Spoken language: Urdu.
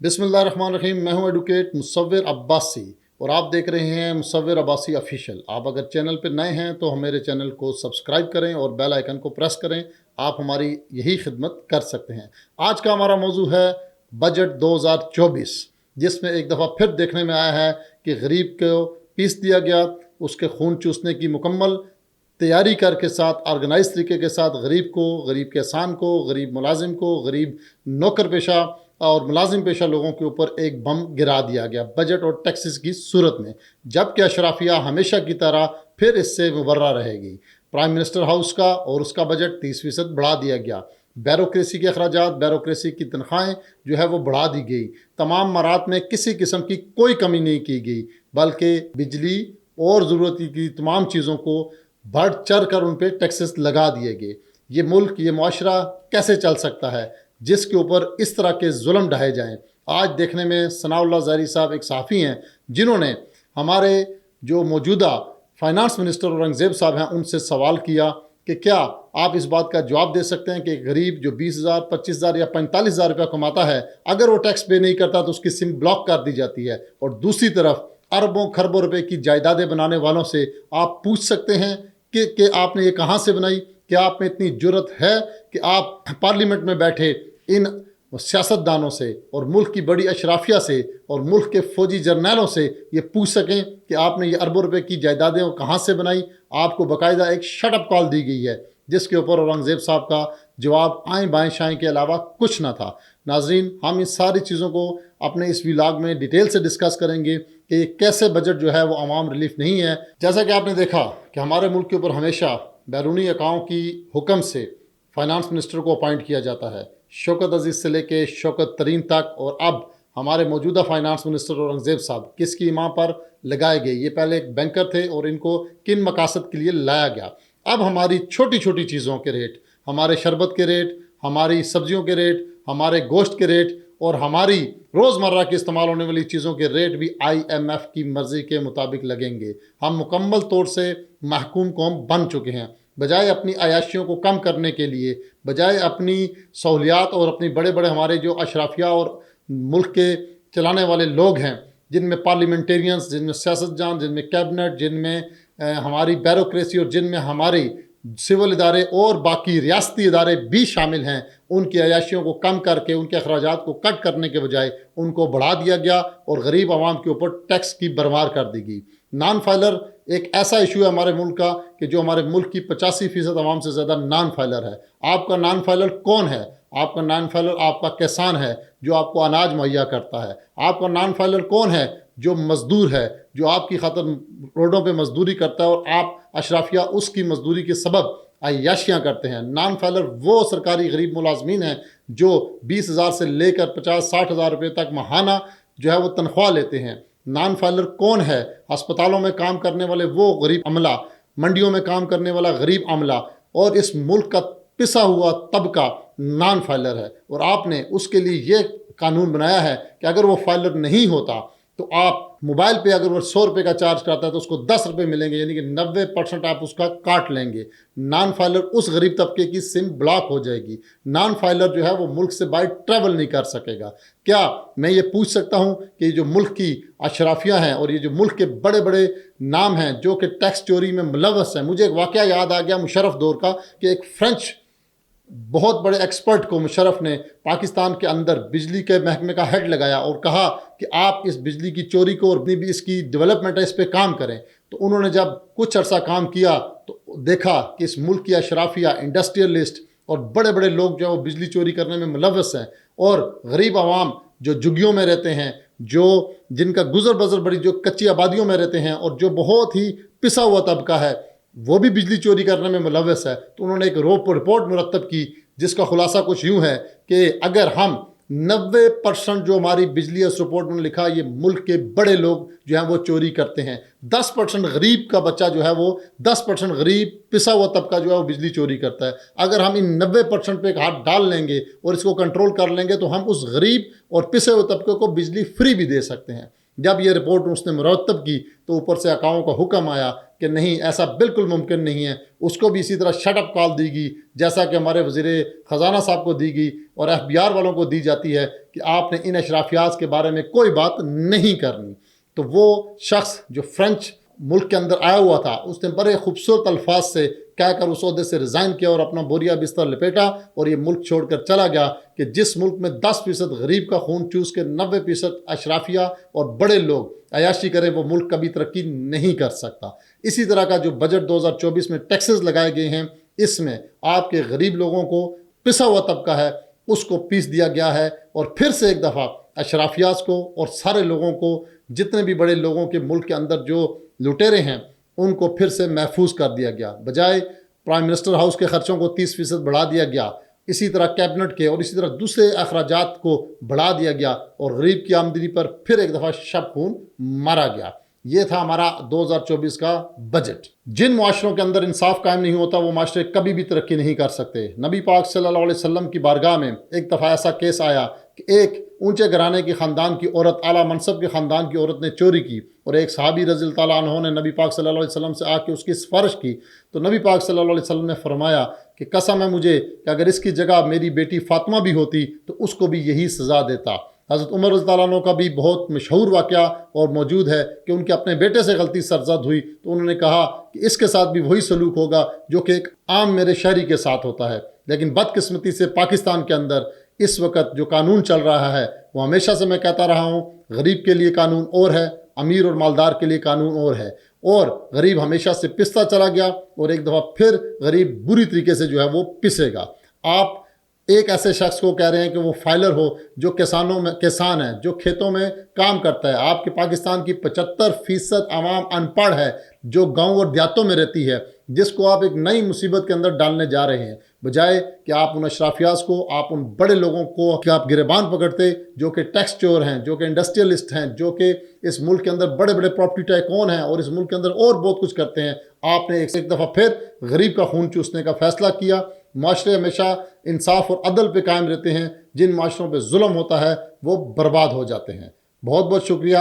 بسم اللہ الرحمن الرحیم۔ میں ہوں ایڈوکیٹ مصور عباسی اور آپ دیکھ رہے ہیں مصور عباسی آفیشیل۔ آپ اگر چینل پہ نئے ہیں تو میرے چینل کو سبسکرائب کریں اور بیل آئیکن کو پریس کریں، آپ ہماری یہی خدمت کر سکتے ہیں۔ آج کا ہمارا موضوع ہے بجٹ 2024، جس میں ایک دفعہ پھر دیکھنے میں آیا ہے کہ غریب کو پیس دیا گیا، اس کے خون چوسنے کی مکمل تیاری کر کے ساتھ، آرگنائز طریقے کے ساتھ غریب کو، غریب کسان کو، غریب ملازم کو، غریب نوکر پیشہ اور ملازم پیشہ لوگوں کے اوپر ایک بم گرا دیا گیا بجٹ اور ٹیکسز کی صورت میں، جبکہ اشرافیہ ہمیشہ کی طرح پھر اس سے مبرہ رہے گی۔ پرائم منسٹر ہاؤس کا اور اس کا بجٹ 30% بڑھا دیا گیا۔ بیوروکریسی کے اخراجات، بیوروکریسی کی تنخواہیں جو ہے وہ بڑھا دی گئی۔ تمام مرات میں کسی قسم کی کوئی کمی نہیں کی گئی، بلکہ بجلی اور ضرورت کی تمام چیزوں کو بڑھ چڑھ کر ان پہ ٹیکسز لگا دیے گئے۔ یہ ملک، یہ معاشرہ کیسے چل سکتا ہے جس کے اوپر اس طرح کے ظلم ڈھائے جائیں؟ آج دیکھنے میں ثناء اللہ زہری صاحب ایک صحافی ہیں جنہوں نے ہمارے جو موجودہ فائنانس منسٹر اورنگزیب صاحب ہیں ان سے سوال کیا کہ کیا آپ اس بات کا جواب دے سکتے ہیں کہ ایک غریب جو 20,000، 25,000 یا 45,000 روپیہ کماتا ہے، اگر وہ ٹیکس پے نہیں کرتا تو اس کی سم بلاک کر دی جاتی ہے، اور دوسری طرف اربوں خربوں روپے کی جائیدادیں بنانے والوں سے آپ پوچھ سکتے ہیں کہ آپ نے یہ کہاں سے بنائی؟ کیا آپ میں اتنی جرت ہے کہ آپ پارلیمنٹ میں بیٹھے ان سیاستدانوں سے اور ملک کی بڑی اشرافیہ سے اور ملک کے فوجی جرنیلوں سے یہ پوچھ سکیں کہ آپ نے یہ اربوں روپے کی جائیدادیں کہاں سے بنائی؟ آپ کو باقاعدہ ایک شٹ اپ کال دی گئی ہے، جس کے اوپر اورنگزیب صاحب کا جواب آئیں بائیں شائیں کے علاوہ کچھ نہ تھا۔ ناظرین، ہم اس ساری چیزوں کو اپنے اس ولاگ میں ڈیٹیل سے ڈسکس کریں گے کہ یہ کیسے بجٹ جو ہے وہ عوام ریلیف نہیں ہے۔ جیسا کہ آپ نے دیکھا کہ ہمارے ملک کے اوپر ہمیشہ بیرونی اکاؤں کی حکم سے فائنانس منسٹر کو اپائنٹ کیا جاتا ہے، شوکت عزیز سے لے کے شوکت ترین تک، اور اب ہمارے موجودہ فائنانس منسٹر اورنگزیب صاحب کس کی ماں پر لگائے گئے؟ یہ پہلے ایک بینکر تھے اور ان کو کن مقاصد کے لیے لایا گیا؟ اب ہماری چھوٹی چھوٹی چیزوں کے ریٹ، ہمارے شربت کے ریٹ، ہماری سبزیوں کے ریٹ، ہمارے گوشت کے ریٹ اور ہماری روزمرہ کے استعمال ہونے والی چیزوں کے ریٹ بھی IMF کی مرضی کے مطابق لگیں گے۔ ہم مکمل طور سے محکوم قوم بن چکے ہیں۔ بجائے اپنی عیاشیوں کو کم کرنے کے لیے، بجائے اپنی سہولیات اور اپنی بڑے بڑے ہمارے جو اشرافیہ اور ملک کے چلانے والے لوگ ہیں، جن میں پارلیمنٹیرینز، جن میں سیاست جان، جن میں کیبنٹ، جن میں ہماری بیوروکریسی اور جن میں ہماری سول ادارے اور باقی ریاستی ادارے بھی شامل ہیں، ان کی عیاشیوں کو کم کر کے، ان کے اخراجات کو کٹ کرنے کے بجائے ان کو بڑھا دیا گیا اور غریب عوام کے اوپر ٹیکس کی بھرمار کر دی گئی۔ نان فائلر ایک ایسا ایشو ہے ہمارے ملک کا کہ جو ہمارے ملک کی 85% عوام سے زیادہ نان فائلر ہے۔ آپ کا نان فائلر کون ہے؟ آپ کا نان فائلر آپ کا کسان ہے جو آپ کو اناج مہیا کرتا ہے۔ آپ کا نان فائلر کون ہے؟ جو مزدور ہے، جو آپ کی خاطر روڈوں پہ مزدوری کرتا ہے اور آپ اشرافیہ اس کی مزدوری کے سبب عیاشیاں کرتے ہیں۔ نان فائلر وہ سرکاری غریب ملازمین ہیں جو 20,000 سے لے کر 50-60 ہزار روپے تک ماہانہ جو ہے وہ تنخواہ لیتے ہیں۔ نان فائلر کون ہے؟ ہسپتالوں میں کام کرنے والے وہ غریب عملہ، منڈیوں میں کام کرنے والا غریب عملہ، اور اس ملک کا پسا ہوا طبقہ نان فائلر ہے۔ اور آپ نے اس کے لیے یہ قانون بنایا ہے کہ اگر وہ فائلر نہیں ہوتا تو آپ موبائل پہ اگر وہ 100 روپے کا چارج کرتا ہے تو اس کو 10 روپے ملیں گے، یعنی کہ 90% آپ اس کا کاٹ لیں گے۔ نان فائلر اس غریب طبقے کی سم بلاک ہو جائے گی۔ نان فائلر جو ہے وہ ملک سے بائی ٹریول نہیں کر سکے گا۔ کیا میں یہ پوچھ سکتا ہوں کہ جو ملک کی اشرافیہ ہیں اور یہ جو ملک کے بڑے بڑے نام ہیں جو کہ ٹیکس چوری میں ملوث ہیں؟ مجھے ایک واقعہ یاد آ گیا مشرف دور کا کہ ایک فرینچ بہت بڑے ایکسپرٹ کو مشرف نے پاکستان کے اندر بجلی کے محکمے کا ہیڈ لگایا اور کہا کہ آپ اس بجلی کی چوری کو اور اپنی بھی اس کی ڈیولپمنٹ ہے اس پہ کام کریں۔ تو انہوں نے جب کچھ عرصہ کام کیا تو دیکھا کہ اس ملک کی اشرافیہ، انڈسٹریلسٹ اور بڑے بڑے لوگ جو بجلی چوری کرنے میں ملوث ہیں، اور غریب عوام جو جھگیوں میں رہتے ہیں، جن کا گزر بسر بڑی جو کچی آبادیوں میں رہتے ہیں اور جو بہت ہی پسا ہوا طبقہ ہے، وہ بھی بجلی چوری کرنے میں ملوث ہے۔ تو انہوں نے ایک رپورٹ مرتب کی جس کا خلاصہ کچھ یوں ہے کہ اگر ہم 90% جو ہماری بجلی، اس رپورٹ میں لکھا یہ ملک کے بڑے لوگ جو ہیں وہ چوری کرتے ہیں، 10% غریب کا بچہ جو ہے وہ 10% غریب پسا ہوا طبقہ جو ہے وہ بجلی چوری کرتا ہے۔ اگر ہم ان 90% پہ ایک ہاتھ ڈال لیں گے اور اس کو کنٹرول کر لیں گے تو ہم اس غریب اور پسے ہوئے طبقے کو بجلی فری بھی دے سکتے ہیں۔ جب یہ رپورٹ اس نے مرتب کی تو اوپر سے اکاؤں کا حکم آیا کہ نہیں ایسا بالکل ممکن نہیں ہے، اس کو بھی اسی طرح شٹ اپ کال دی گئی جیسا کہ ہمارے وزیر خزانہ صاحب کو دی گئی اور ایف بی آر والوں کو دی جاتی ہے کہ آپ نے ان اشرافیات کے بارے میں کوئی بات نہیں کرنی۔ تو وہ شخص جو فرینچ ملک کے اندر آیا ہوا تھا، اس نے بڑے خوبصورت الفاظ سے کہہ کر اس عہدے سے ریزائن کیا اور اپنا بوریا بستر لپیٹا اور یہ ملک چھوڑ کر چلا گیا کہ جس ملک میں 10% غریب کا خون چوس کے 90% اشرافیہ اور بڑے لوگ عیاشی کریں، وہ ملک کبھی ترقی نہیں کر سکتا۔ اسی طرح کا جو بجٹ 2024 میں ٹیکسز لگائے گئے ہیں، اس میں آپ کے غریب لوگوں کو، پسا ہوا طبقہ ہے اس کو پیس دیا گیا ہے، اور پھر سے ایک دفعہ اشرافیات کو اور سارے لوگوں کو، جتنے بھی بڑے لوگوں کے ملک کے اندر جو لٹیرے ہیں، ان کو پھر سے محفوظ کر دیا گیا۔ بجائے پرائم منسٹر ہاؤس کے خرچوں کو 30% بڑھا دیا گیا، اسی طرح کیبنٹ کے اور اسی طرح دوسرے اخراجات کو بڑھا دیا گیا، اور غریب کی آمدنی پر پھر ایک دفعہ شب خون مارا گیا۔ یہ تھا ہمارا 2024 کا بجٹ۔ جن معاشروں کے اندر انصاف قائم نہیں ہوتا، وہ معاشرے کبھی بھی ترقی نہیں کر سکتے۔ نبی پاک صلی اللہ علیہ وسلم کی بارگاہ میں ایک دفعہ ایسا کیس آیا کہ ایک اونچے گھرانے کی خاندان کی عورت، اعلیٰ منصب کے خاندان کی عورت نے چوری کی، اور ایک صحابی رضی اللہ تعالیٰ عنہ نے نبی پاک صلی اللہ علیہ وسلم سے آ کے اس کی سفارش کی، تو نبی پاک صلی اللہ علیہ وسلم نے فرمایا کہ قسم ہے مجھے کہ اگر اس کی جگہ میری بیٹی فاطمہ بھی ہوتی تو اس کو بھی یہی سزا دیتا۔ حضرت عمر رضی اللہ عنہ کا بھی بہت مشہور واقعہ اور موجود ہے کہ ان کے اپنے بیٹے سے غلطی سرزد ہوئی تو انہوں نے کہا کہ اس کے ساتھ بھی وہی سلوک ہوگا جو کہ ایک عام میرے شہری کے ساتھ ہوتا ہے۔ لیکن بدقسمتی سے پاکستان کے اندر اس وقت جو قانون چل رہا ہے، وہ ہمیشہ سے میں کہتا رہا ہوں، غریب کے لیے قانون اور ہے، امیر اور مالدار کے لیے قانون اور ہے، اور غریب ہمیشہ سے پستا چلا گیا اور ایک دفعہ پھر غریب بری طریقے سے جو ہے وہ پسے گا۔ آپ ایک ایسے شخص کو کہہ رہے ہیں کہ وہ فائلر ہو جو کسان ہے، جو کھیتوں میں کام کرتا ہے۔ آپ کے پاکستان کی 75% عوام ان پڑھ ہے جو گاؤں اور دیہاتوں میں رہتی ہے، جس کو آپ ایک نئی مصیبت کے اندر ڈالنے جا رہے ہیں، بجائے کہ آپ ان اشرافیات کو، آپ ان بڑے لوگوں کو کہ آپ گریبان پکڑتے جو کہ ٹیکس چور ہیں، جو کہ انڈسٹریلسٹ ہیں، جو کہ اس ملک کے اندر بڑے بڑے پراپرٹی ٹائکون ہیں اور اس ملک کے اندر اور بہت کچھ کرتے ہیں۔ آپ نے ایک دفعہ پھر غریب کا خون چوسنے کا فیصلہ کیا۔ معاشرے ہمیشہ انصاف اور عدل پہ قائم رہتے ہیں، جن معاشروں پہ ظلم ہوتا ہے وہ برباد ہو جاتے ہیں۔ بہت بہت شکریہ۔